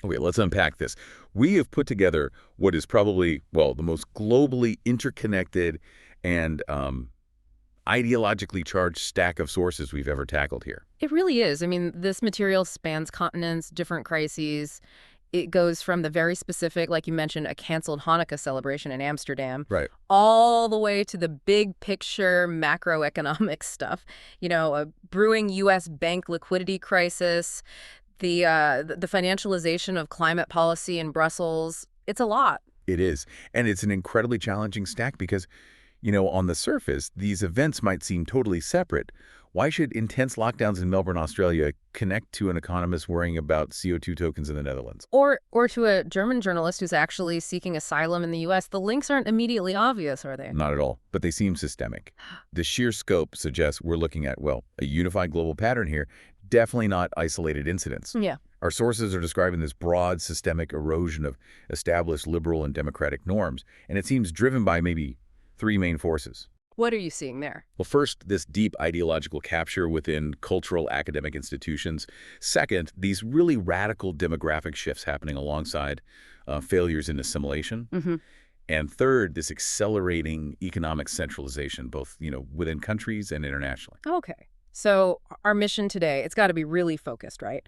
Okay, let's unpack this. We have put together what is probably, well, the most globally interconnected and ideologically charged stack of sources we've ever tackled here. It really is. I mean, this material spans continents, different crises. It goes from the very specific, like you mentioned, a canceled Hanukkah celebration in Amsterdam, Right. all the way to the big picture macroeconomic stuff. A brewing U.S. bank liquidity crisis, the financialization of climate policy in Brussels. It's a lot. It is. And it's an incredibly challenging stack because, on the surface, these events might seem totally separate. Why should intense lockdowns in Melbourne, Australia connect to an economist worrying about CO2 tokens in the Netherlands? Or to a German journalist who's actually seeking asylum in the U.S., the links aren't immediately obvious, are they? Not at all, but they seem systemic. The sheer scope suggests we're looking at, well, a unified global pattern here, definitely not isolated incidents. Yeah. Our sources are describing this broad systemic erosion of established liberal and democratic norms, and it seems driven by maybe three main forces. What are you seeing there? Well, first, this deep ideological capture within cultural academic institutions. Second, these really radical demographic shifts happening alongside failures in assimilation. And third, this accelerating economic centralization, both, within countries and internationally. Okay. So our mission today, it's got to be really focused, right?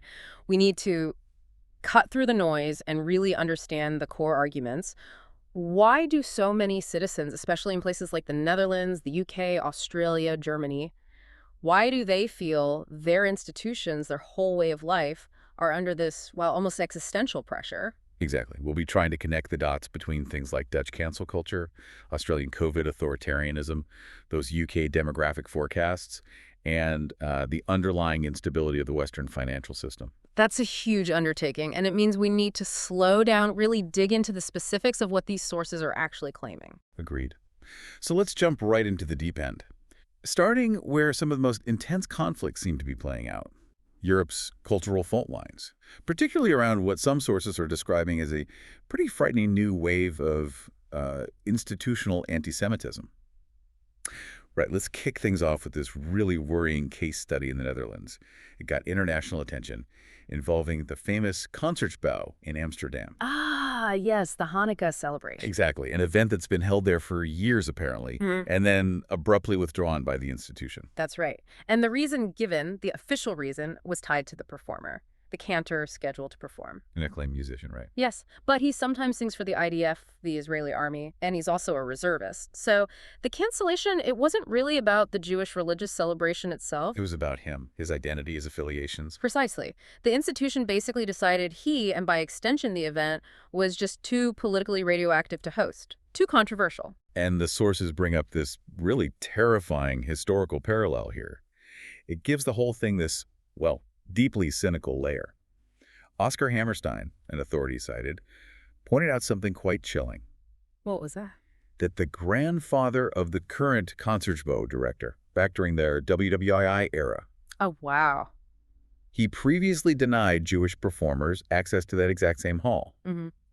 We need to cut through the noise and really understand the core arguments. Why do so many citizens, especially in places like the Netherlands, the UK, Australia, Germany, why do they feel their institutions, their whole way of life, are under this, well, almost existential pressure? Exactly. We'll be trying to connect the dots between things like Dutch cancel culture, Australian COVID authoritarianism, those UK demographic forecasts, and the underlying instability of the Western financial system. That's a huge undertaking, and it means we need to slow down, really dig into the specifics of what these sources are actually claiming. Agreed. So let's jump right into the deep end, starting where some of the most intense conflicts seem to be playing out. Europe's cultural fault lines, particularly around what some sources are describing as a pretty frightening new wave of institutional anti-Semitism. Right, let's kick things off with this really worrying case study in the Netherlands. It got international attention, involving the famous Concertgebouw in Amsterdam. Ah, yes, the Hanukkah celebration. Exactly, an event that's been held there for years, apparently, and then abruptly withdrawn by the institution. That's right. And the reason given, the official reason, was tied to the performer, the cantor scheduled to perform. An acclaimed musician, right? Yes, but he sometimes sings for the IDF, the Israeli army, and he's also a reservist. So the cancellation, it wasn't really about the Jewish religious celebration itself. It was about him, his identity, his affiliations. Precisely. The institution basically decided he, and by extension the event, was just too politically radioactive to host. Too controversial. And the sources bring up this really terrifying historical parallel here. It gives the whole thing this, well, deeply cynical layer. Oscar Hammerstein, an authority cited, pointed out something quite chilling. What was that? That the grandfather of the current Concertgebouw director, back during their WWII era, Oh, wow. he previously denied Jewish performers access to that exact same hall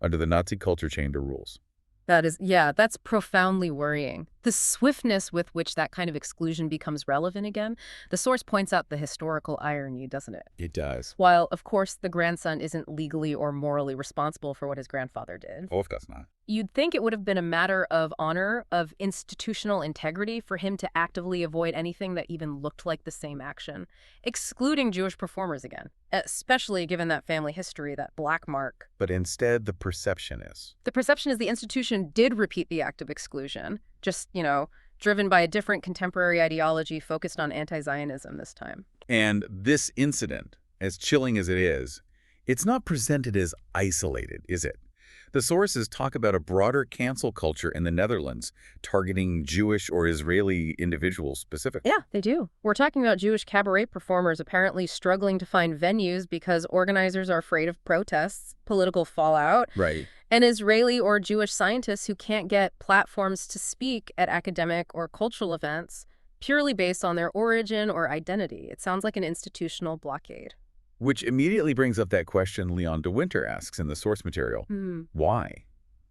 under the Nazi culture chamber rules. That's profoundly worrying. The swiftness with which that kind of exclusion becomes relevant again, the source points out the historical irony, doesn't it? It does. While, of course, the grandson isn't legally or morally responsible for what his grandfather did. Oh, of course not. You'd think it would have been a matter of honor, of institutional integrity for him to actively avoid anything that even looked like the same action, excluding Jewish performers again, especially given that family history, that black mark. But instead, the perception is. The perception is the institution did repeat the act of exclusion, just, driven by a different contemporary ideology focused on anti-Zionism this time. And this incident, as chilling as it is, it's not presented as isolated, is it? The sources talk about a broader cancel culture in the Netherlands targeting Jewish or Israeli individuals specifically. Yeah, they do. We're talking about Jewish cabaret performers apparently struggling to find venues because organizers are afraid of protests, political fallout, Right. and Israeli or Jewish scientists who can't get platforms to speak at academic or cultural events purely based on their origin or identity. It sounds like an institutional blockade. Which immediately brings up that question Leon de Winter asks in the source material. Why?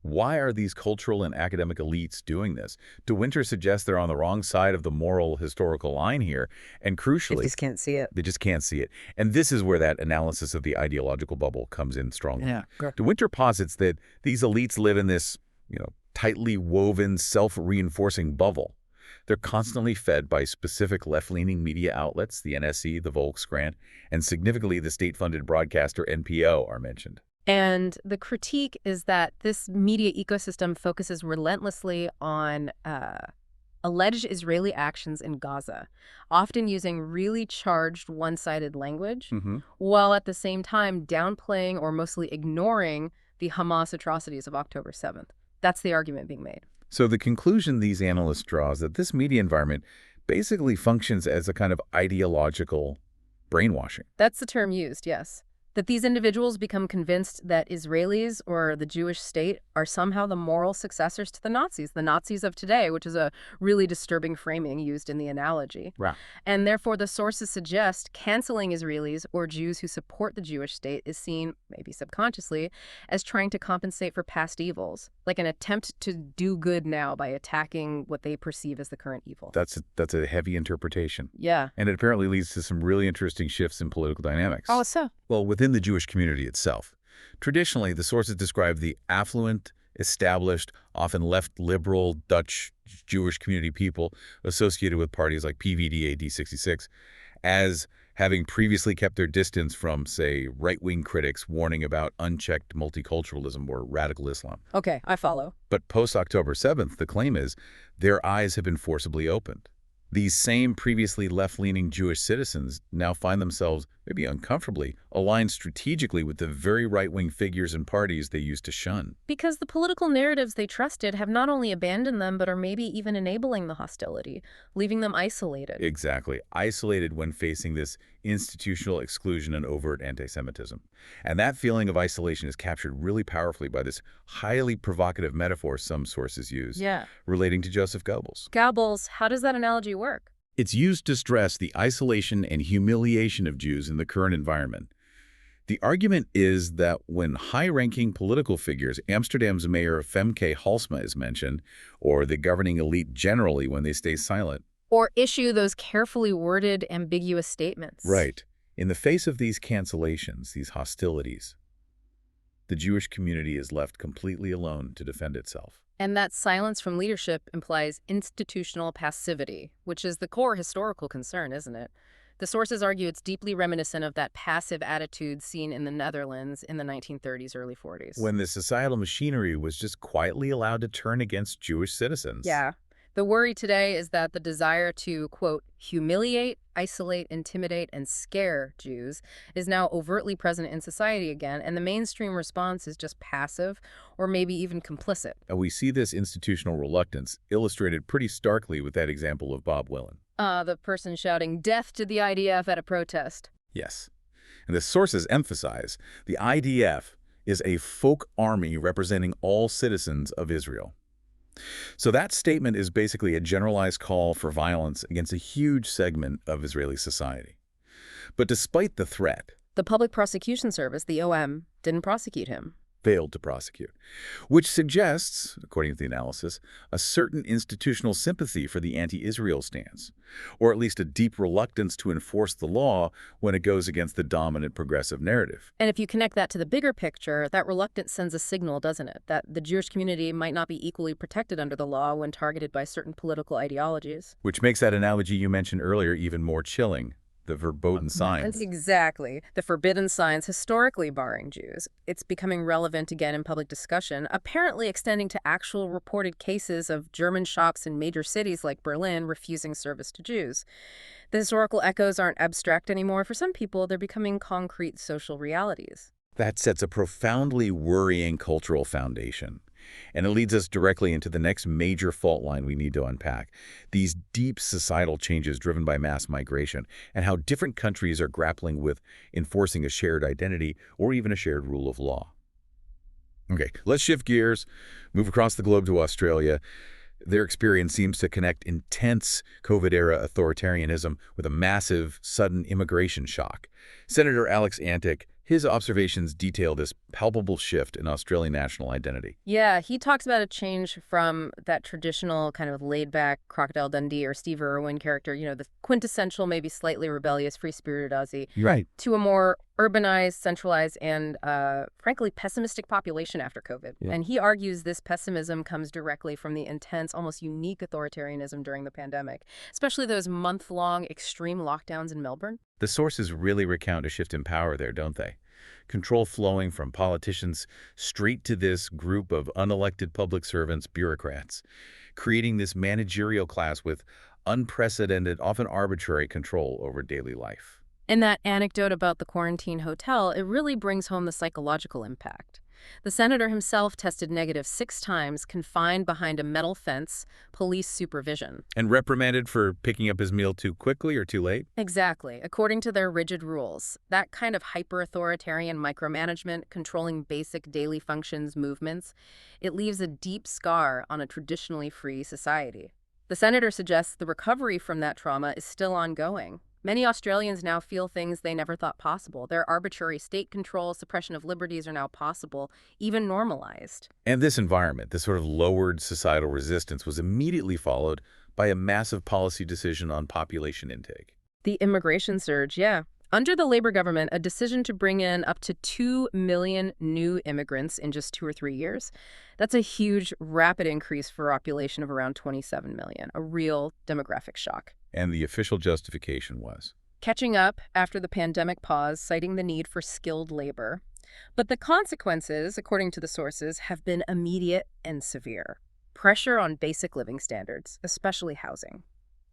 Why are these cultural and academic elites doing this? De Winter suggests they're on the wrong side of the moral historical line here, and They crucially, just can't see it. they just can't see it. And this is where that analysis of the ideological bubble comes in strongly. Yeah. De Winter posits that these elites live in this, tightly woven, self-reinforcing bubble. They're constantly fed by specific left-leaning media outlets, the NSC, the Volkskrant, and significantly the state-funded broadcaster NPO are mentioned. And the critique is that this media ecosystem focuses relentlessly on alleged Israeli actions in Gaza, often using really charged one-sided language, while at the same time downplaying or mostly ignoring the Hamas atrocities of October 7th. That's the argument being made. So the conclusion these analysts draw is that this media environment basically functions as a kind of ideological brainwashing. That's the term used, yes. That these individuals become convinced that Israelis or the Jewish state are somehow the moral successors to the Nazis of today, which is a really disturbing framing used in the analogy. Right. And therefore, the sources suggest canceling Israelis or Jews who support the Jewish state is seen, maybe subconsciously, as trying to compensate for past evils, like an attempt to do good now by attacking what they perceive as the current evil. That's a heavy interpretation. Yeah. And it apparently leads to some really interesting shifts in political dynamics. Oh, so? Well, within the Jewish community itself. Traditionally, the sources describe the affluent, established, often left liberal Dutch Jewish community people associated with parties like PVDA D66 as having previously kept their distance from, say, right-wing critics warning about unchecked multiculturalism or radical Islam. Okay, I follow. But post-October 7th, the claim is their eyes have been forcibly opened. These same previously left-leaning Jewish citizens now find themselves, maybe uncomfortably, aligned strategically with the very right-wing figures and parties they used to shun. Because the political narratives they trusted have not only abandoned them, but are maybe even enabling the hostility, leaving them isolated. Exactly. Isolated when facing this institutional exclusion and overt anti-Semitism. And that feeling of isolation is captured really powerfully by this highly provocative metaphor some sources use, relating to Joseph Goebbels. Goebbels, how does that analogy work? It's used to stress the isolation and humiliation of Jews in the current environment. The argument is that when high-ranking political figures, Amsterdam's mayor Femke Halsema is mentioned, or the governing elite generally when they stay silent, or issue those carefully worded, ambiguous statements. Right. In the face of these cancellations, these hostilities, the Jewish community is left completely alone to defend itself. And that silence from leadership implies institutional passivity, which is the core historical concern, isn't it? The sources argue it's deeply reminiscent of that passive attitude seen in the Netherlands in the 1930s, early 40s. When the societal machinery was just quietly allowed to turn against Jewish citizens. Yeah. The worry today is that the desire to, quote, humiliate, isolate, intimidate, and scare Jews is now overtly present in society again, and the mainstream response is just passive or maybe even complicit. And we see this institutional reluctance illustrated pretty starkly with that example of Bob Willen. The person shouting death to the IDF at a protest. Yes. And the sources emphasize the IDF is a folk army representing all citizens of Israel. So that statement is basically a generalized call for violence against a huge segment of Israeli society. But despite the threat, the Public Prosecution Service, the OM, didn't prosecute him. Failed to prosecute, which suggests, according to the analysis, a certain institutional sympathy for the anti-Israel stance, or at least a deep reluctance to enforce the law when it goes against the dominant progressive narrative. And if you connect that to the bigger picture, that reluctance sends a signal, doesn't it? That the Jewish community might not be equally protected under the law when targeted by certain political ideologies. Which makes that analogy you mentioned earlier even more chilling. The verboten signs. Exactly. The forbidden signs historically barring Jews. It's becoming relevant again in public discussion, apparently extending to actual reported cases of German shocks in major cities like Berlin refusing service to Jews. The historical echoes aren't abstract anymore. For some people, they're becoming concrete social realities. That sets a profoundly worrying cultural foundation. And it leads us directly into the next major fault line we need to unpack, these deep societal changes driven by mass migration and how different countries are grappling with enforcing a shared identity or even a shared rule of law. Okay, let's shift gears, move across the globe to Australia. Their experience seems to connect intense COVID-era authoritarianism with a massive, sudden immigration shock. Senator Alex Antic His observations detail this palpable shift in Australian national identity. Yeah, he talks about a change from that traditional kind of laid-back Crocodile Dundee or Steve Irwin character, the quintessential, maybe slightly rebellious, free-spirited Aussie, Right. to a more urbanized, centralized, and frankly, pessimistic population after COVID. Yeah. And he argues this pessimism comes directly from the intense, almost unique authoritarianism during the pandemic, especially those month-long extreme lockdowns in Melbourne. The sources really recount a shift in power there, don't they? Control flowing from politicians straight to this group of unelected public servants, bureaucrats, creating this managerial class with unprecedented, often arbitrary control over daily life. And that anecdote about the quarantine hotel, it really brings home the psychological impact. The senator himself tested negative 6 times, confined behind a metal fence, police supervision. And reprimanded for picking up his meal too quickly or too late? Exactly, according to their rigid rules. That kind of hyper-authoritarian micromanagement, controlling basic daily functions, movements, it leaves a deep scar on a traditionally free society. The senator suggests the recovery from that trauma is still ongoing. Many Australians now feel things they never thought possible. Their arbitrary state control, suppression of liberties are now possible, even normalized. And this environment, this sort of lowered societal resistance, was immediately followed by a massive policy decision on population intake. The immigration surge, yeah. Under the Labour government, a decision to bring in up to 2 million new immigrants in just 2 or 3 years. That's a huge, rapid increase for a population of around 27 million, a real demographic shock. And the official justification was? Catching up after the pandemic pause, citing the need for skilled labor. But the consequences, according to the sources, have been immediate and severe. Pressure on basic living standards, especially housing.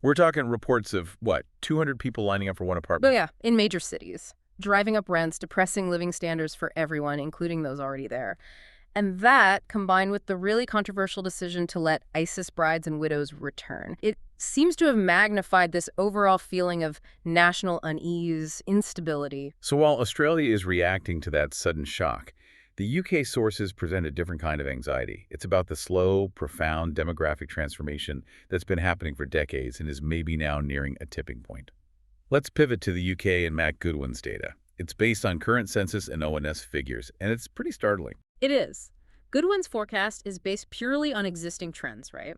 We're talking reports of, 200 people lining up for one apartment? But yeah, in major cities. Driving up rents, depressing living standards for everyone, including those already there. And that, combined with the really controversial decision to let ISIS brides and widows return, it seems to have magnified this overall feeling of national unease, instability. So while Australia is reacting to that sudden shock, the UK sources present a different kind of anxiety. It's about the slow, profound demographic transformation that's been happening for decades and is maybe now nearing a tipping point. Let's pivot to the UK and Matt Goodwin's data. It's based on current census and ONS figures, and it's pretty startling. It is. Goodwin's forecast is based purely on existing trends, right?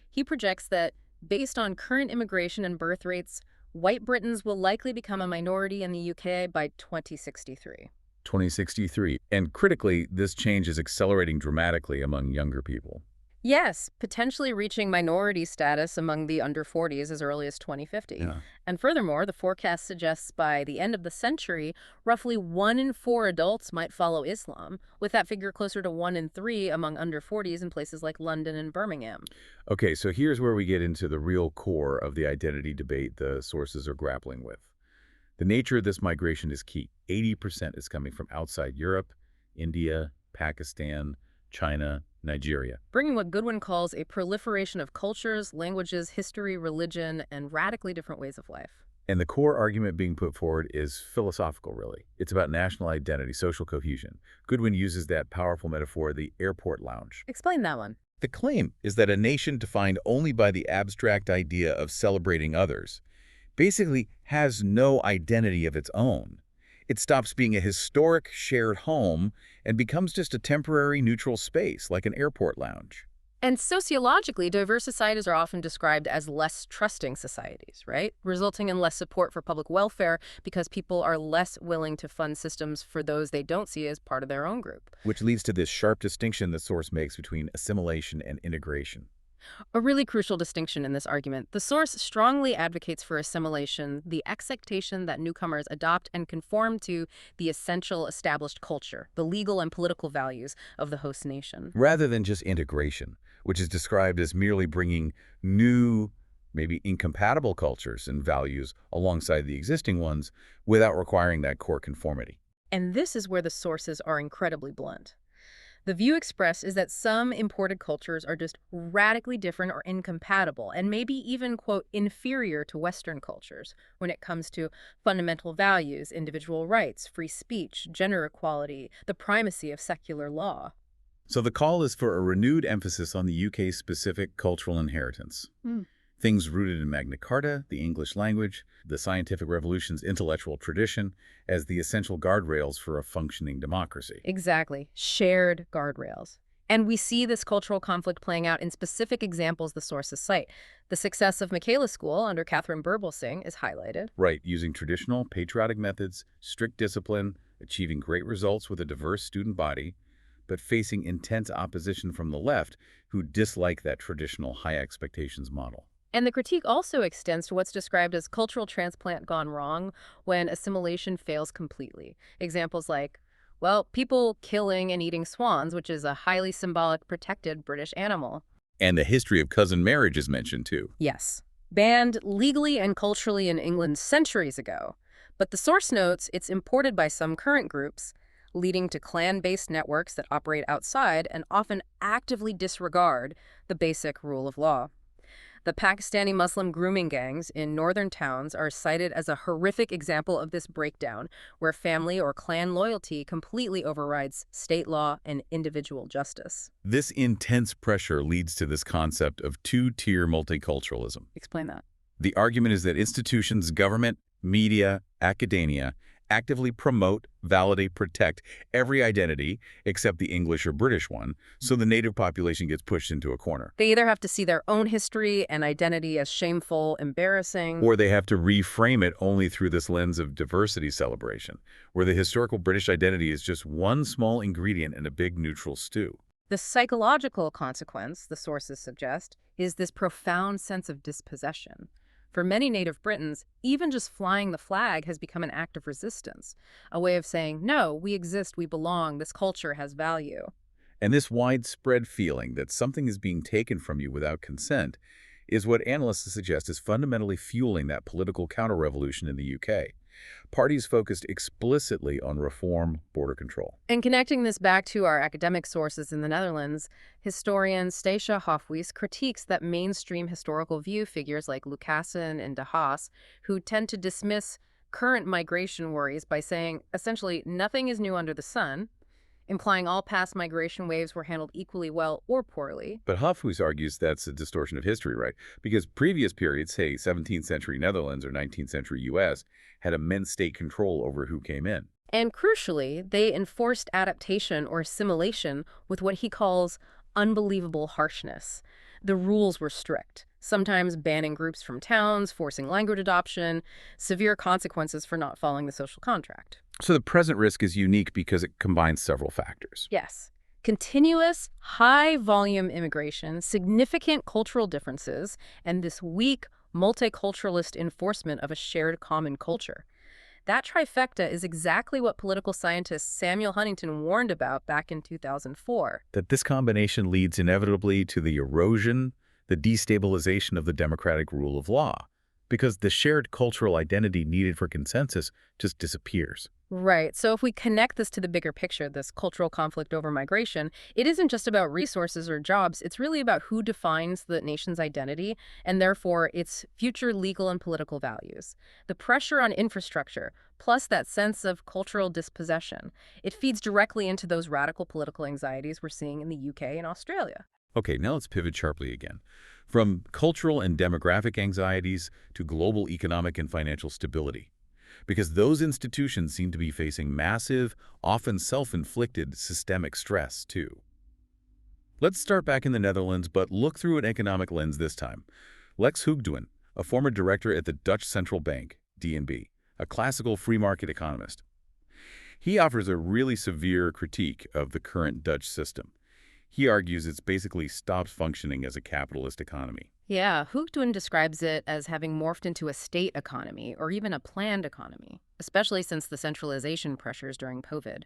He projects that, based on current immigration and birth rates, white Britons will likely become a minority in the UK by 2063. 2063. And critically, this change is accelerating dramatically among younger people. Yes, potentially reaching minority status among the under 40s as early as 2050. Yeah. And furthermore, the forecast suggests by the end of the century, roughly 1 in 4 adults might follow Islam, with that figure closer to 1 in 3 among under 40s in places like London and Birmingham. Okay, so here's where we get into the real core of the identity debate the sources are grappling with. The nature of this migration is key. 80% is coming from outside Europe, India, Pakistan, China, Nigeria. Bringing what Goodwin calls a proliferation of cultures, languages, history, religion, and radically different ways of life. And the core argument being put forward is philosophical, really. It's about national identity, social cohesion. Goodwin uses that powerful metaphor, the airport lounge. Explain that one. The claim is that a nation defined only by the abstract idea of celebrating others basically has no identity of its own. It stops being a historic shared home and becomes just a temporary neutral space, like an airport lounge. And sociologically, diverse societies are often described as less trusting societies, right? Resulting in less support for public welfare because people are less willing to fund systems for those they don't see as part of their own group. Which leads to this sharp distinction the source makes between assimilation and integration. A really crucial distinction in this argument. The source strongly advocates for assimilation, the expectation that newcomers adopt and conform to the essential established culture, the legal and political values of the host nation. Rather than just integration, which is described as merely bringing new, maybe incompatible cultures and values alongside the existing ones without requiring that core conformity. And this is where the sources are incredibly blunt. The view expressed is that some imported cultures are just radically different or incompatible, and maybe even, quote, inferior to Western cultures when it comes to fundamental values, individual rights, free speech, gender equality, the primacy of secular law. So the call is for a renewed emphasis on the UK's specific cultural inheritance. Things rooted in Magna Carta, the English language, the scientific revolution's intellectual tradition as the essential guardrails for a functioning democracy. Exactly. Shared guardrails. And we see this cultural conflict playing out in specific examples the sources cite. The success of Michaela School under Catherine Birbalsingh is highlighted. Right, using traditional patriotic methods, strict discipline, achieving great results with a diverse student body, but facing intense opposition from the left who dislike that traditional high expectations model. And the critique also extends to what's described as cultural transplant gone wrong when assimilation fails completely. Examples like, well, people killing and eating swans, which is a highly symbolic protected British animal. And the history of cousin marriage is mentioned too. Yes. Banned legally and culturally in England centuries ago. But the source notes it's imported by some current groups, leading to clan-based networks that operate outside and often actively disregard the basic rule of law. The Pakistani Muslim grooming gangs in northern towns are cited as a horrific example of this breakdown, where family or clan loyalty completely overrides state law and individual justice. This intense pressure leads to this concept of two-tier multiculturalism. Explain that. The argument is that institutions, government, media, academia, actively promote, validate, protect every identity except the English or British one, so the native population gets pushed into a corner. They either have to see their own history and identity as shameful, embarrassing, Or they have to reframe it only through this lens of diversity celebration, where the historical British identity is just one small ingredient in a big neutral stew. the psychological consequence, the sources suggest, is this profound sense of dispossession. For many Native Britons, even just flying the flag has become an act of resistance, a way of saying, no, we exist, we belong, this culture has value. And this widespread feeling that something is being taken from you without consent is what analysts suggest is fundamentally fueling that political counter-revolution in the UK. Parties focused explicitly on reform, border control. And connecting this back to our academic sources in the Netherlands, historian Stacia Hofhuis critiques that mainstream historical view figures like Lucassen and De Haas, who tend to dismiss current migration worries by saying, essentially, nothing is new under the sun, implying all past migration waves were handled equally well or poorly. But Hofhuis argues that's a distortion of history, right? Because previous periods, say 17th century Netherlands or 19th century US, had immense state control over who came in. And crucially, they enforced adaptation or assimilation with what he calls unbelievable harshness. The rules were strict, sometimes banning groups from towns, forcing language adoption, severe consequences for not following the social contract. So the present risk is unique because it combines several factors. Yes. Continuous, high-volume immigration, significant cultural differences, and this weak, multiculturalist enforcement of a shared common culture. That trifecta is exactly what political scientist Samuel Huntington warned about back in 2004. That this combination leads inevitably to the erosion, the destabilization of the democratic rule of law, because the shared cultural identity needed for consensus just disappears. Right. So if we connect this to the bigger picture, this cultural conflict over migration, it isn't just about resources or jobs. It's really about who defines the nation's identity and therefore its future legal and political values. The pressure on infrastructure, plus that sense of cultural dispossession, it feeds directly into those radical political anxieties we're seeing in the UK and Australia. Okay, now let's pivot sharply again. From cultural and demographic anxieties to global economic and financial stability. Because those institutions seem to be facing massive, often self-inflicted systemic stress, too. Let's start back in the Netherlands, but look through an economic lens this time. Lex Hoogduin, a former director at the Dutch Central Bank, DNB, a classical free market economist. He offers a really severe critique of the current Dutch system. He argues it's basically stopped functioning as a capitalist economy. Yeah, Hoogduin describes it as having morphed into a state economy or even a planned economy, especially since the centralization pressures during COVID.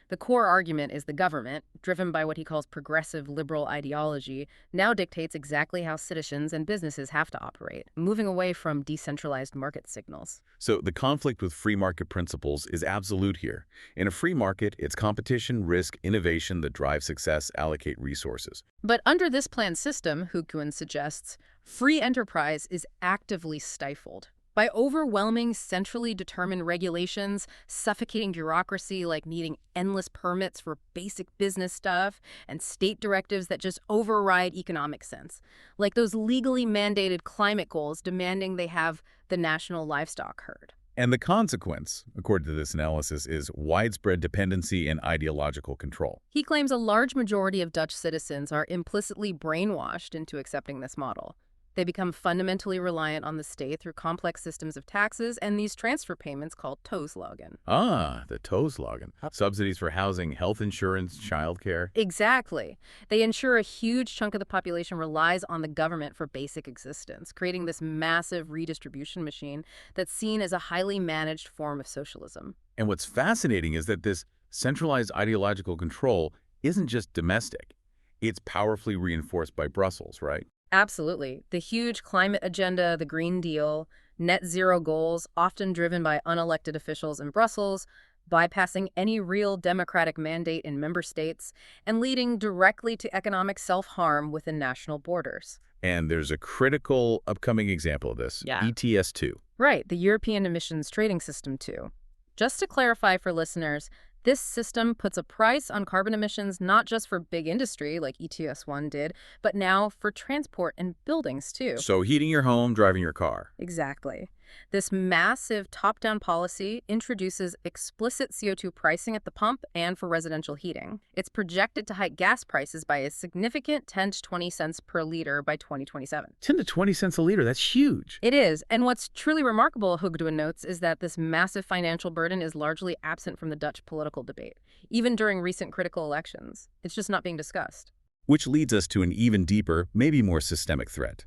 The core argument is the government, driven by what he calls progressive liberal ideology, now dictates exactly how citizens and businesses have to operate, moving away from decentralized market signals. So the conflict with free market principles is absolute here. In a free market, it's competition, risk, innovation that drive success, allocate resources. But under this planned system, Hoogduin suggests, free enterprise is actively stifled. By overwhelming centrally determined regulations, suffocating bureaucracy like needing endless permits for basic business stuff, and state directives that just override economic sense, like those legally mandated climate goals demanding they have the national livestock herd. And the consequence, according to this analysis, is widespread dependency and ideological control. He claims a large majority of Dutch citizens are implicitly brainwashed into accepting this model. They become fundamentally reliant on the state through complex systems of taxes and these transfer payments called toeslagen. Ah, the toeslagen. Subsidies for housing, health insurance, childcare. Exactly. They ensure a huge chunk of the population relies on the government for basic existence, creating this massive redistribution machine that's seen as a highly managed form of socialism. And what's fascinating is that this centralized ideological control isn't just domestic. It's powerfully reinforced by Brussels, right? Absolutely. The huge climate agenda, the Green Deal, net zero goals, often driven by unelected officials in Brussels, bypassing any real democratic mandate in member states, and leading directly to economic self-harm within national borders. And there's a critical upcoming example of this, Yeah. ETS2. Right, the European Emissions Trading System too. Just to clarify for listeners, this system puts a price on carbon emissions not just for big industry like ETS1 did, but now for transport and buildings too. So heating your home, driving your car. Exactly. This massive top-down policy introduces explicit CO2 pricing at the pump and for residential heating. It's projected to hike gas prices by a significant 10 to 20 cents per liter by 2027. 10 to 20 cents a liter, that's huge. It is, and what's truly remarkable, Hugdwin notes, is that this massive financial burden is largely absent from the Dutch political debate, even during recent critical elections. It's just not being discussed. Which leads us to an even deeper, maybe more systemic threat.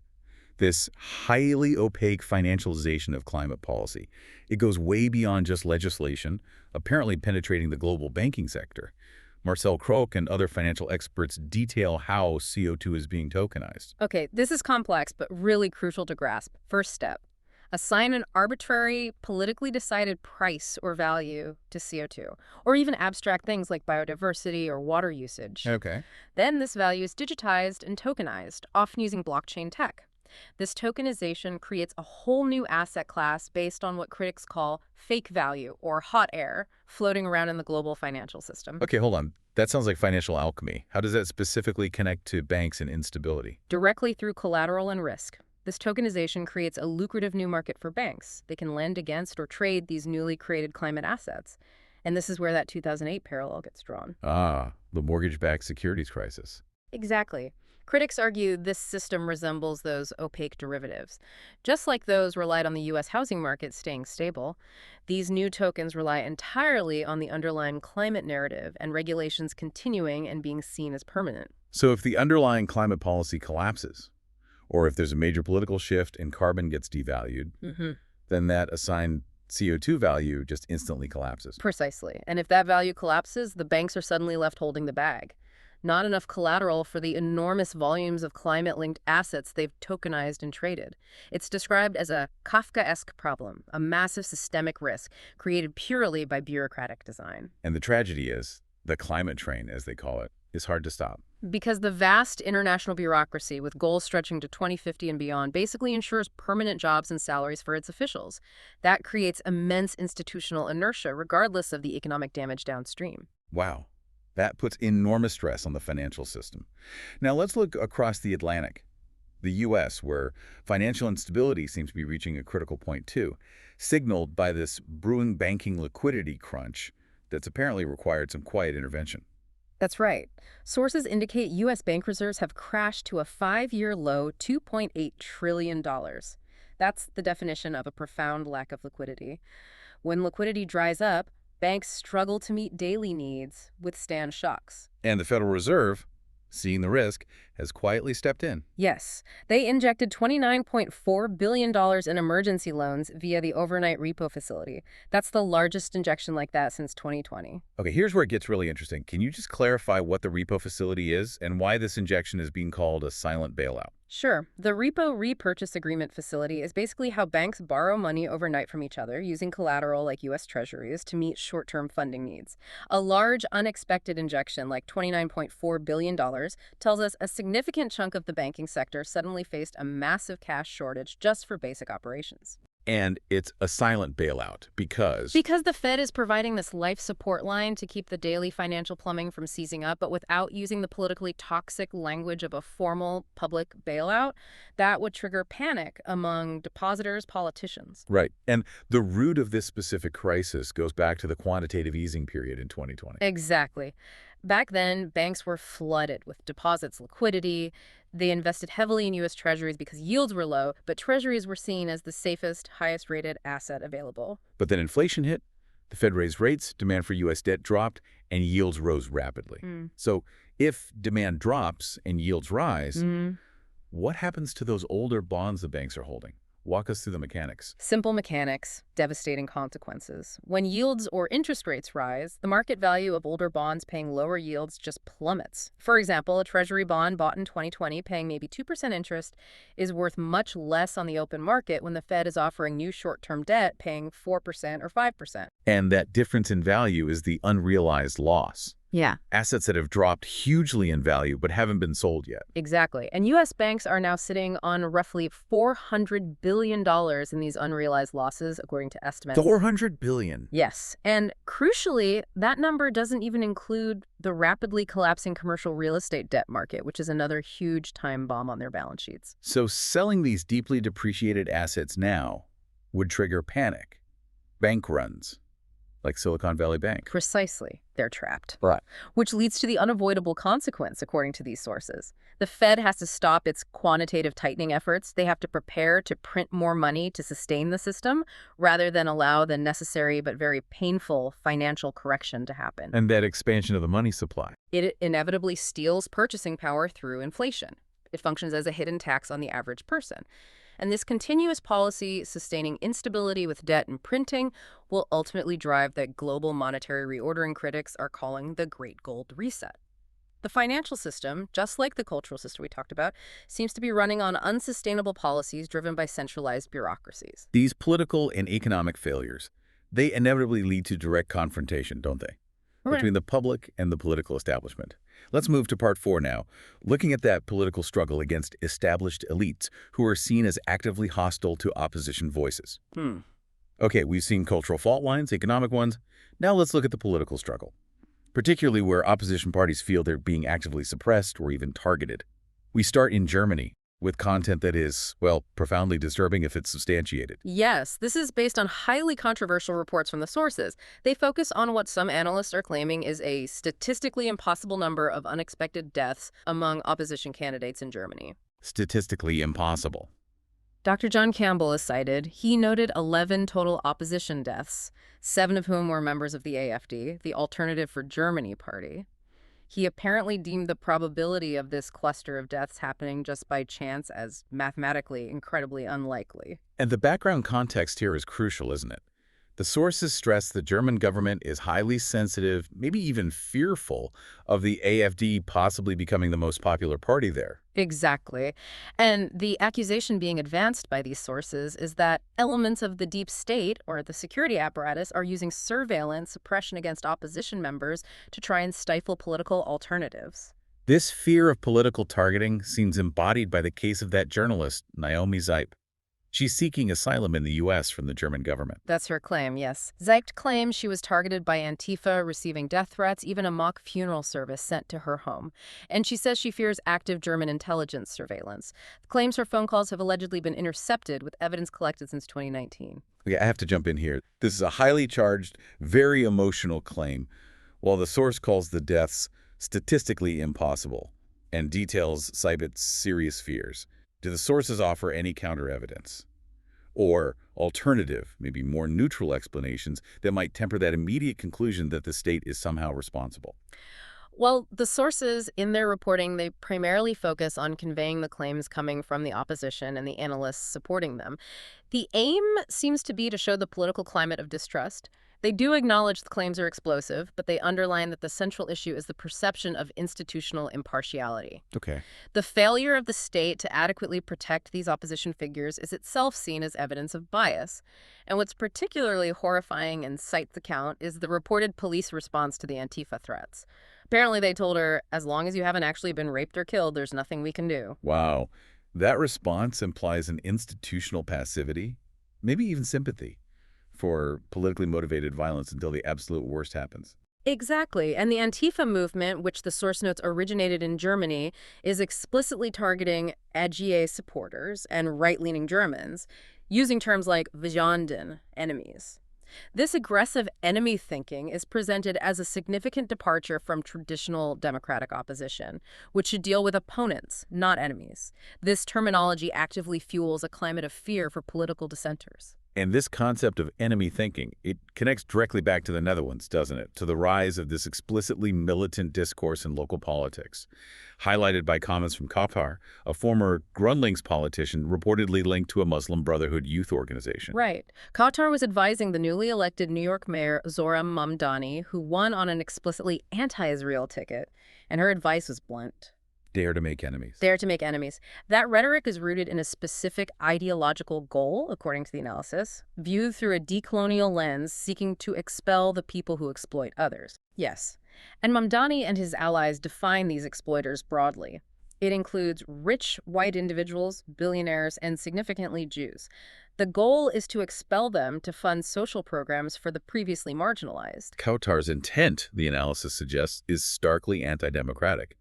This highly opaque financialization of climate policy. It goes way beyond just legislation, apparently penetrating the global banking sector. Marcel Krook and other financial experts detail how CO2 is being tokenized. Okay, this is complex, but really crucial to grasp. First step, assign an arbitrary, politically decided price or value to CO2, or even abstract things like biodiversity or water usage. Okay. Then this value is digitized and tokenized, often using blockchain tech. This tokenization creates a whole new asset class based on what critics call fake value or hot air floating around in the global financial system. Okay, hold on. That sounds like financial alchemy. How does that specifically connect to banks and instability? Directly through collateral and risk. This tokenization creates a lucrative new market for banks. They can lend against or trade these newly created climate assets. And this is where that 2008 parallel gets drawn. Ah, the mortgage-backed securities crisis. Exactly. Critics argue this system resembles those opaque derivatives. Just like those relied on the U.S. housing market staying stable, these new tokens rely entirely on the underlying climate narrative and regulations continuing and being seen as permanent. So if the underlying climate policy collapses, or if there's a major political shift and carbon gets devalued, then that assigned CO2 value just instantly collapses. Precisely. And if that value collapses, the banks are suddenly left holding the bag. Not enough collateral for the enormous volumes of climate-linked assets they've tokenized and traded. It's described as a Kafkaesque problem, a massive systemic risk created purely by bureaucratic design. And the tragedy is, the climate train, as they call it, is hard to stop. Because the vast international bureaucracy with goals stretching to 2050 and beyond basically ensures permanent jobs and salaries for its officials. That creates immense institutional inertia regardless of the economic damage downstream. Wow. That puts enormous stress on the financial system. Now let's look across the Atlantic. The U.S., where financial instability seems to be reaching a critical point too, signaled by this brewing banking liquidity crunch that's apparently required some quiet intervention. That's right. Sources indicate U.S. bank reserves have crashed to a 5-year low $2.8 trillion. That's the definition of a profound lack of liquidity. When liquidity dries up, banks struggle to meet daily needs, withstand shocks. And the Federal Reserve, seeing the risk, has quietly stepped in. Yes, they injected $29.4 billion in emergency loans via the overnight repo facility. That's the largest injection like that since 2020. Okay, here's where it gets really interesting. Can you just clarify what the repo facility is and why this injection is being called a silent bailout? Sure. The repo repurchase agreement facility is basically how banks borrow money overnight from each other using collateral like U.S. Treasuries to meet short-term funding needs. A large, unexpected injection like $29.4 billion tells us a significant chunk of the banking sector suddenly faced a massive cash shortage just for basic operations. And it's a silent bailout because Because the Fed is providing this life support line to keep the daily financial plumbing from seizing up, but without using the politically toxic language of a formal public bailout, that would trigger panic among depositors, politicians. right. And the root of this specific crisis goes back to the quantitative easing period in 2020. Exactly. Back then, banks were flooded with deposits liquidity. They invested heavily in U.S. Treasuries because yields were low, but Treasuries were seen as the safest, highest rated asset available. But then inflation hit, the Fed raised rates, demand for U.S. debt dropped, and yields rose rapidly. Mm. So if demand drops and yields rise, Mm. what happens to those older bonds the banks are holding? Walk us through the mechanics. Simple mechanics, devastating consequences. When yields or interest rates rise, the market value of older bonds paying lower yields just plummets. For example, a Treasury bond bought in 2020 paying maybe 2% interest is worth much less on the open market when the Fed is offering new short-term debt paying 4% or 5%. And that difference in value is the unrealized loss. Yeah. Assets that have dropped hugely in value but haven't been sold yet. Exactly. And U.S. banks are now sitting on roughly $400 billion in these unrealized losses, according to estimates. $400 billion. Yes. And crucially, that number doesn't even include the rapidly collapsing commercial real estate debt market, which is another huge time bomb on their balance sheets. So selling these deeply depreciated assets now would trigger panic, bank runs, like Silicon Valley Bank. Precisely. They're trapped. Right. Which leads to the unavoidable consequence, according to these sources. The Fed has to stop its quantitative tightening efforts. They have to prepare to print more money to sustain the system rather than allow the necessary but very painful financial correction to happen. And that expansion of the money supply. It inevitably steals purchasing power through inflation. It functions as a hidden tax on the average person. And this continuous policy sustaining instability with debt and printing will ultimately drive that global monetary reordering critics are calling the Great Gold Reset. The financial system, just like the cultural system we talked about, seems to be running on unsustainable policies driven by centralized bureaucracies. These political and economic failures, they inevitably lead to direct confrontation, don't they? Between the public and the political establishment. Let's move to part 4 now, looking at that political struggle against established elites who are seen as actively hostile to opposition voices. Okay, we've seen cultural fault lines, economic ones. Now let's look at the political struggle, particularly where opposition parties feel they're being actively suppressed or even targeted. We start in Germany with content that is, well, profoundly disturbing if it's substantiated. Yes, this is based on highly controversial reports from the sources. They focus on what some analysts are claiming is a statistically impossible number of unexpected deaths among opposition candidates in Germany. Statistically impossible. Dr. John Campbell is cited. He noted 11 total opposition deaths, 7 of whom were members of the AfD, the Alternative for Germany party. He apparently deemed the probability of this cluster of deaths happening just by chance as mathematically incredibly unlikely. And the background context here is crucial, isn't it? The sources stress the German government is highly sensitive, maybe even fearful, of the AfD possibly becoming the most popular party there. Exactly. And the accusation being advanced by these sources is that elements of the deep state or the security apparatus are using surveillance, suppression against opposition members to try and stifle political alternatives. This fear of political targeting seems embodied by the case of that journalist, Naomi Zeip. She's seeking asylum in the U.S. from the German government. That's her claim, yes. Zeipt claims she was targeted by Antifa, receiving death threats, even a mock funeral service sent to her home. And she says she fears active German intelligence surveillance. Claims her phone calls have allegedly been intercepted with evidence collected since 2019. Okay, I have to jump in here. This is a highly charged, very emotional claim, while the source calls the deaths statistically impossible and details Zeip's serious fears. Do the sources offer any counter-evidence? Or alternative, maybe more neutral explanations that might temper that immediate conclusion that the state is somehow responsible? Well, the sources in their reporting, they primarily focus on conveying the claims coming from the opposition and the analysts supporting them. The aim seems to be to show the political climate of distrust. They do acknowledge the claims are explosive, but they underline that the central issue is the perception of institutional impartiality. Okay. The failure of the state to adequately protect these opposition figures is itself seen as evidence of bias. And what's particularly horrifying in Zeip's account is the reported police response to the Antifa threats. Apparently, they told her, as long as you haven't actually been raped or killed, there's nothing we can do. Wow. That response implies an institutional passivity. maybe even sympathy for politically motivated violence until the absolute worst happens. Exactly. And the Antifa movement, which the source notes originated in Germany, is explicitly targeting AGA supporters and right-leaning Germans, using terms like Vijanden, enemies. This aggressive enemy thinking is presented as a significant departure from traditional democratic opposition, which should deal with opponents, not enemies. This terminology actively fuels a climate of fear for political dissenters. And this concept of enemy thinking, it connects directly back to the Netherlands, doesn't it? To the rise of this explicitly militant discourse in local politics, highlighted by comments from Qatar, a former GroenLinks politician reportedly linked to a Muslim Brotherhood youth organization. Right. Qatar was advising the newly elected New York mayor Zohran Mamdani, who won on an explicitly anti-Israel ticket, and her advice was blunt. Dare to make enemies. Dare to make enemies. That rhetoric is rooted in a specific ideological goal, according to the analysis, viewed through a decolonial lens seeking to expel the people who exploit others. Yes. And Mamdani and his allies define these exploiters broadly. It includes rich white individuals, billionaires, and significantly Jews. The goal is to expel them to fund social programs for the previously marginalized. Qatar's intent, the analysis suggests, is starkly anti-democratic.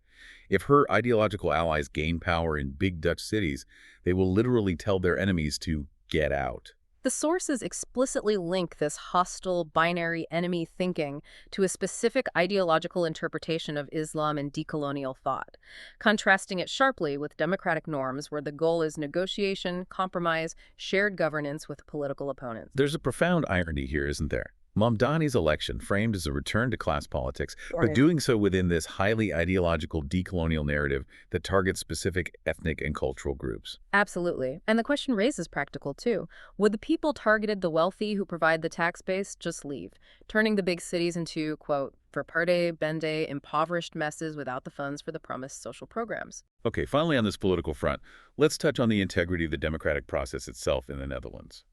If her ideological allies gain power in big Dutch cities, they will literally tell their enemies to get out. The sources explicitly link this hostile, binary enemy thinking to a specific ideological interpretation of Islam and decolonial thought, contrasting it sharply with democratic norms where the goal is negotiation, compromise, shared governance with political opponents. There's a profound irony here, isn't there? Mamdani's election, framed as a return to class politics, but doing so within this highly ideological decolonial narrative that targets specific ethnic and cultural groups. Absolutely. And the question raises practical, too. Would the people targeted the wealthy who provide the tax base just leave, turning the big cities into, quote, verperde, bende, impoverished messes without the funds for the promised social programs? Okay, finally on this political front, let's touch on the integrity of the democratic process itself in the Netherlands.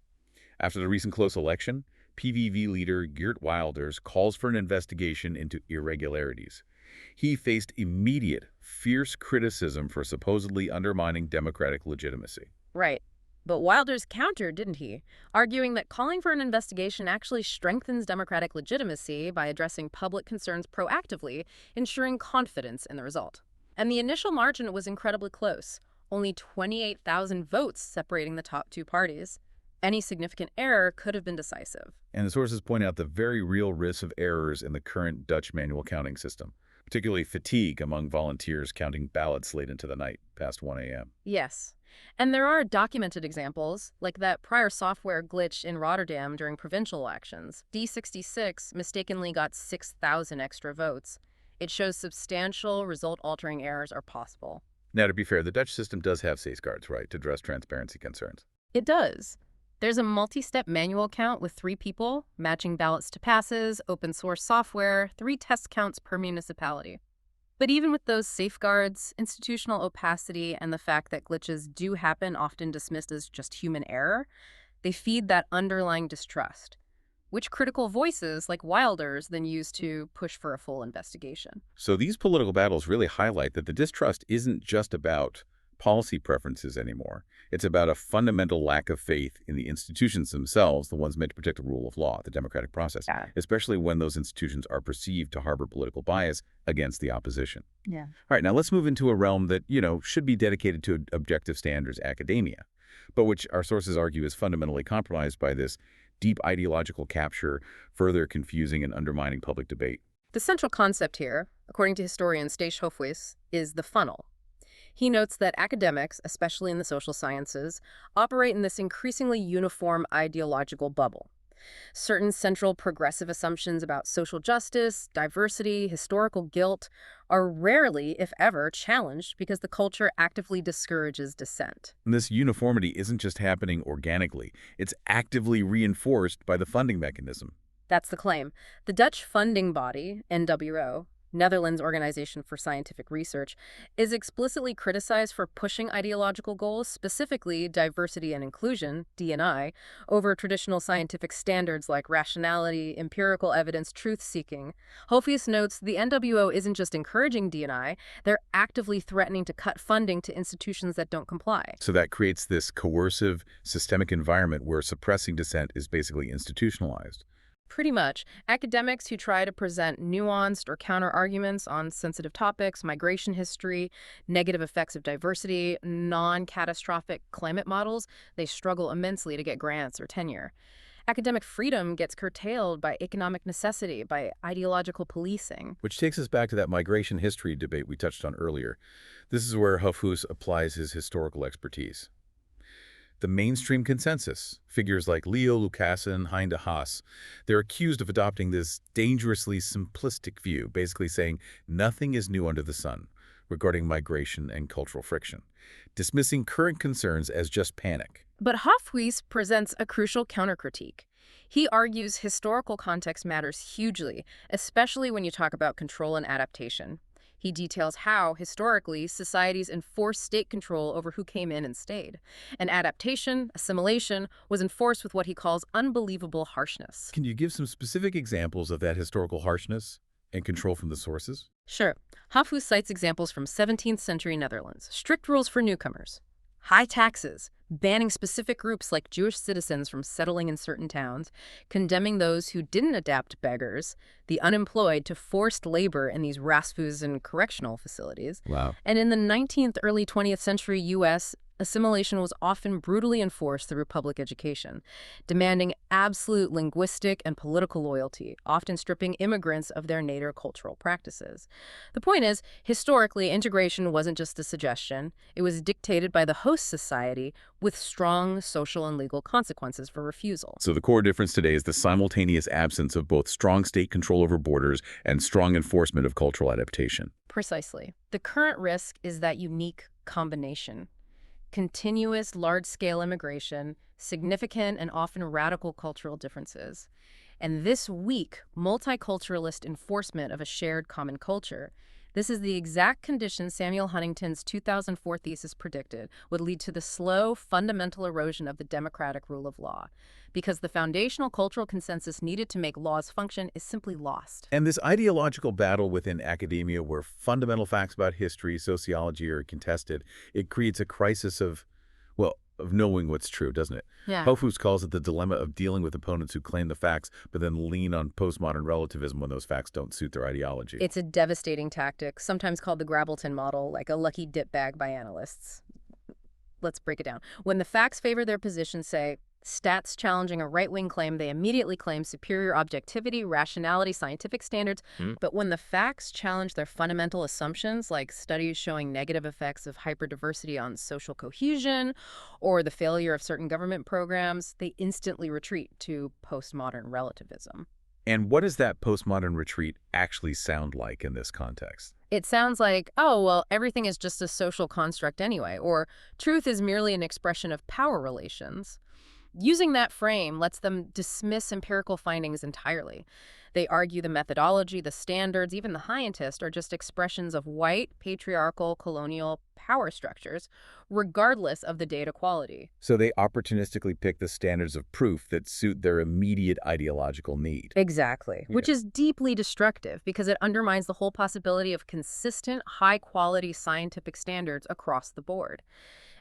After the recent close election, PVV leader Geert Wilders calls for an investigation into irregularities. He faced immediate, fierce criticism for supposedly undermining democratic legitimacy. Right. But Wilders countered, didn't he? Arguing that calling for an investigation actually strengthens democratic legitimacy by addressing public concerns proactively, ensuring confidence in the result. And the initial margin was incredibly close, only 28,000 votes separating the top two parties. Any significant error could have been decisive. And the sources point out the very real risks of errors in the current Dutch manual counting system, particularly fatigue among volunteers counting ballots late into the night, past 1 a.m. Yes. And there are documented examples, like that prior software glitch in Rotterdam during provincial elections. D66 mistakenly got 6,000 extra votes. It shows substantial result-altering errors are possible. Now, to be fair, the Dutch system does have safeguards, right, to address transparency concerns. It does. There's a multi-step manual count with 3 people, matching ballots to passes, open source software, 3 test counts per municipality. But even with those safeguards, institutional opacity and the fact that glitches do happen, often dismissed as just human error, they feed that underlying distrust, which critical voices like Wilders then use to push for a full investigation. So these political battles really highlight that the distrust isn't just about policy preferences anymore. It's about a fundamental lack of faith in the institutions themselves, the ones meant to protect the rule of law, the democratic process, especially when those institutions are perceived to harbor political bias against the opposition. Yeah. All right, now let's move into a realm that, should be dedicated to objective standards, academia, but which our sources argue is fundamentally compromised by this deep ideological capture, further confusing and undermining public debate. The central concept here, according to historian Stijs Hofhuis, is the funnel. He notes that academics, especially in the social sciences, operate in this increasingly uniform ideological bubble. Certain central progressive assumptions about social justice, diversity, historical guilt are rarely, if ever, challenged because the culture actively discourages dissent. And this uniformity isn't just happening organically. It's actively reinforced by the funding mechanism. That's the claim. The Dutch funding body, NWO, Netherlands Organization for Scientific Research, is explicitly criticized for pushing ideological goals, specifically diversity and inclusion, D&I, over traditional scientific standards like rationality, empirical evidence, truth-seeking. Hofhuis notes the NWO isn't just encouraging D&I, they're actively threatening to cut funding to institutions that don't comply. So that creates this coercive, systemic environment where suppressing dissent is basically institutionalized. Pretty much. Academics who try to present nuanced or counter-arguments on sensitive topics, migration history, negative effects of diversity, non-catastrophic climate models, they struggle immensely to get grants or tenure. Academic freedom gets curtailed by economic necessity, by ideological policing. Which takes us back to that migration history debate we touched on earlier. This is where Hofhuis applies his historical expertise. The mainstream consensus, figures like Leo Lucassen, Hein de Haas, they're accused of adopting this dangerously simplistic view, basically saying nothing is new under the sun regarding migration and cultural friction, dismissing current concerns as just panic. But Hofhuis presents a crucial countercritique. He argues historical context matters hugely, especially when you talk about control and adaptation. He details how, historically, societies enforced state control over who came in and stayed. And adaptation, assimilation, was enforced with what he calls unbelievable harshness. Can you give some specific examples of that historical harshness and control from the sources? Sure. Hofhuis cites examples from 17th century Netherlands. Strict rules for newcomers. High taxes, banning specific groups like Jewish citizens from settling in certain towns, condemning those who didn't adapt beggars, the unemployed, to forced labor in these Rasmussen correctional facilities. Wow. And in the 19th, early 20th century U.S., assimilation was often brutally enforced through public education, demanding absolute linguistic and political loyalty, often stripping immigrants of their native cultural practices. The point is, historically, integration wasn't just a suggestion. It was dictated by the host society with strong social and legal consequences for refusal. So the core difference today is the simultaneous absence of both strong state control over borders and strong enforcement of cultural adaptation. Precisely. The current risk is that unique combination. Continuous large-scale immigration, significant and often radical cultural differences, and this weak, multiculturalist enforcement of a shared common culture. This is the exact condition Samuel Huntington's 2004 thesis predicted would lead to the slow, fundamental erosion of the democratic rule of law, because the foundational cultural consensus needed to make laws function is simply lost. And this ideological battle within academia where fundamental facts about history, sociology are contested, it creates a crisis of knowing what's true, doesn't it? Yeah. Hofhuis calls it the dilemma of dealing with opponents who claim the facts but then lean on postmodern relativism when those facts don't suit their ideology. It's a devastating tactic, sometimes called the Grabbleton model, like a lucky dip bag by analysts. Let's break it down. When the facts favor their position, say, stats challenging a right-wing claim, they immediately claim superior objectivity, rationality, scientific standards. But when the facts challenge their fundamental assumptions, like studies showing negative effects of hyperdiversity on social cohesion or the failure of certain government programs, they instantly retreat to postmodern relativism. And what does that postmodern retreat actually sound like in this context? It sounds like, oh, well, everything is just a social construct anyway, or truth is merely an expression of power relations. Using that frame lets them dismiss empirical findings entirely. They argue the methodology, the standards, even the scientists are just expressions of white, patriarchal, colonial power structures, regardless of the data quality. So they opportunistically pick the standards of proof that suit their immediate ideological need. Exactly, which is deeply destructive because it undermines the whole possibility of consistent, high-quality scientific standards across the board.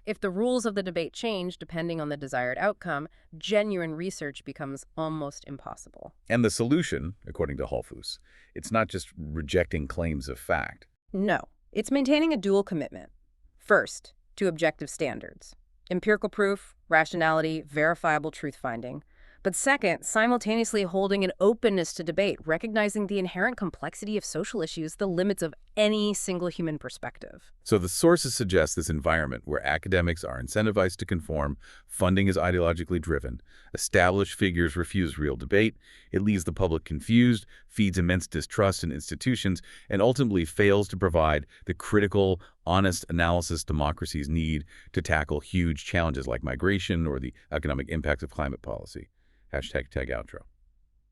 If the rules of the debate change depending on the desired outcome, genuine research becomes almost impossible. And the solution, according to Hofhuis, it's not just rejecting claims of fact. No, it's maintaining a dual commitment. First, to objective standards. Empirical proof, rationality, verifiable truth-finding. But second, simultaneously holding an openness to debate, recognizing the inherent complexity of social issues, the limits of any single human perspective. So the sources suggest this environment where academics are incentivized to conform, funding is ideologically driven, established figures refuse real debate, it leaves the public confused, feeds immense distrust in institutions, and ultimately fails to provide the critical, honest analysis democracies need to tackle huge challenges like migration or the economic impacts of climate policy. #TagOutro.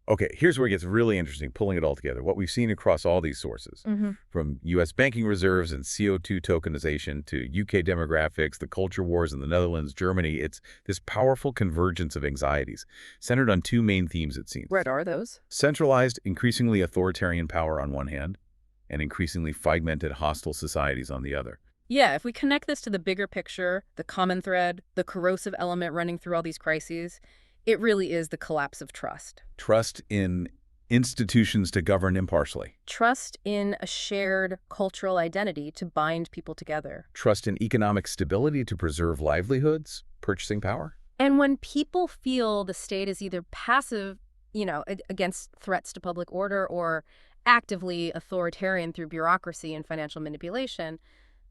Okay, here's where it gets really interesting, pulling it all together. What we've seen across all these sources, from U.S. banking reserves and CO2 tokenization to UK demographics, the culture wars in the Netherlands, Germany, it's this powerful convergence of anxieties centered on two main themes, it seems. What are those? Centralized, increasingly authoritarian power on one hand, and increasingly fragmented, hostile societies on the other. Yeah, if we connect this to the bigger picture, the common thread, the corrosive element running through all these crises, it really is the collapse of trust. Trust in institutions to govern impartially. Trust in a shared cultural identity to bind people together. Trust in economic stability to preserve livelihoods, purchasing power. And when people feel the state is either passive, against threats to public order or actively authoritarian through bureaucracy and financial manipulation,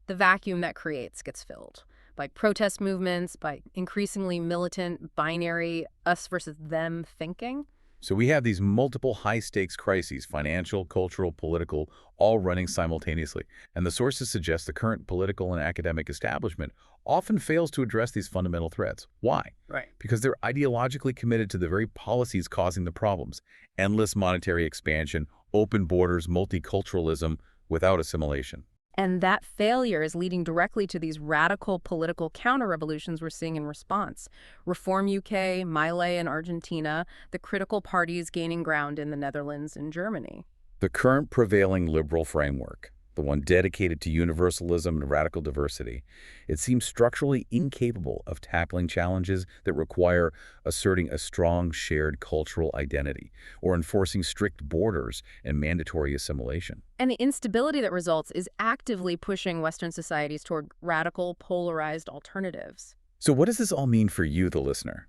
the vacuum that creates gets filled by protest movements, by increasingly militant, binary, us versus them thinking. So we have these multiple high-stakes crises, financial, cultural, political, all running simultaneously. And the sources suggest the current political and academic establishment often fails to address these fundamental threats. Why? Right. Because they're ideologically committed to the very policies causing the problems. Endless monetary expansion, open borders, multiculturalism without assimilation. And that failure is leading directly to these radical political counter-revolutions we're seeing in response. Reform UK, Milei in Argentina, the critical parties gaining ground in the Netherlands and Germany. The current prevailing liberal framework, the one dedicated to universalism and radical diversity, it seems structurally incapable of tackling challenges that require asserting a strong shared cultural identity or enforcing strict borders and mandatory assimilation. And the instability that results is actively pushing Western societies toward radical, polarized alternatives. So what does this all mean for you, the listener?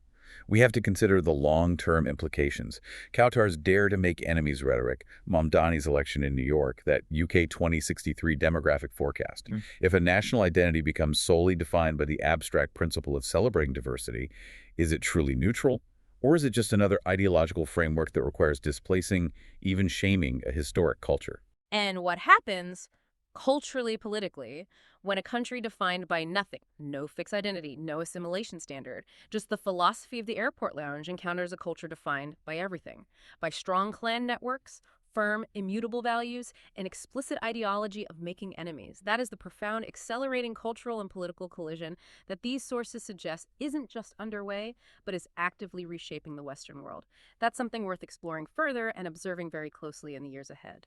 We have to consider the long-term implications. Kautar's dare to make enemies rhetoric, Mamdani's election in New York, that UK 2063 demographic forecast. If a national identity becomes solely defined by the abstract principle of celebrating diversity, is it truly neutral? Or is it just another ideological framework that requires displacing, even shaming, a historic culture? And what happens culturally, politically, when a country defined by nothing, no fixed identity, no assimilation standard, just the philosophy of the airport lounge encounters a culture defined by everything, by strong clan networks, firm, immutable values, and explicit ideology of making enemies. That is the profound, accelerating cultural and political collision that these sources suggest isn't just underway, but is actively reshaping the Western world. That's something worth exploring further and observing very closely in the years ahead.